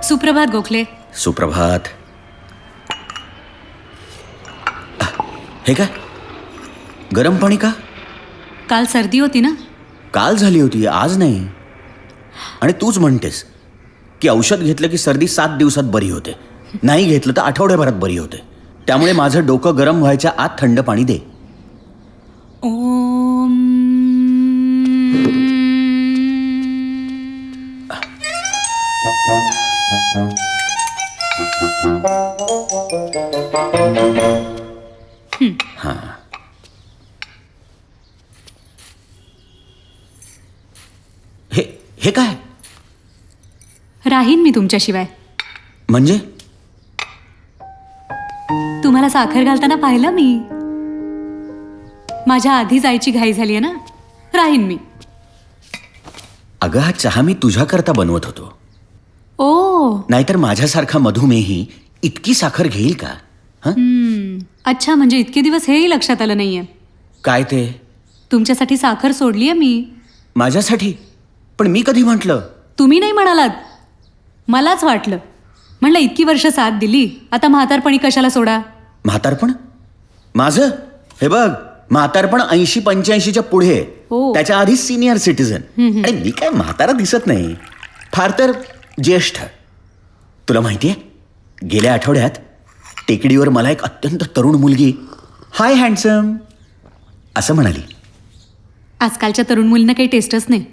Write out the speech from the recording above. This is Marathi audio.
सुप्रभात गोखले. सुप्रभात. हे काय गरम पाणी का? काल सर्दी होती ना. काल झाली होती, आज नाही. आणि तूच म्हणतेस की औषध घेतलं की सर्दी 7 दिवसात बरी होते, नाही घेतलं तर आठवड्याभरात बरी होते. त्यामुळे माझं डोकं गरम व्हायच्या आत थंड पाणी दे. ओम. हां. हे हे काय? राहीन मी तुमच्याशिवाय. म्हणजे तुम्हाला साखर घालताना पाहिलं मी. माझ्या आधी जायची घाई झाली आहे ना. राहीन मी. अगं, हा चहा मी तुझ्याकरता बनवत होतो. ओ. नाहीतर माझ्यासारखा मधुमेही इतकी साखर घेईल का? अच्छा, म्हणजे इतके दिवस हेही लक्षात आलं नाहीये. काय ते? तुमच्यासाठी साखर सोडली आहे मी. माझ्यासाठी? पण मी कधी म्हटलं? तुम्ही नाही म्हणालात, मलाच वाटलं. म्हणलं इतकी वर्ष साथ दिली, आता म्हातारपणी कशाला सोडा. म्हातारपण माझं? हे बघ, म्हातारपण 80-85च्या पुढे. हो. त्याच्या आधी सिनियर सिटीजन. आणि मी काय म्हातारा दिसत नाही, फार तर ज्येष्ठ. तुला माहितीये, गेल्या आठवड्यात टेकडीवर मला एक अत्यंत तरुण मुलगी हाय हँडसम असं म्हणाली. आजकालच्या तरुण मुलींना काही टेस्टच नाही.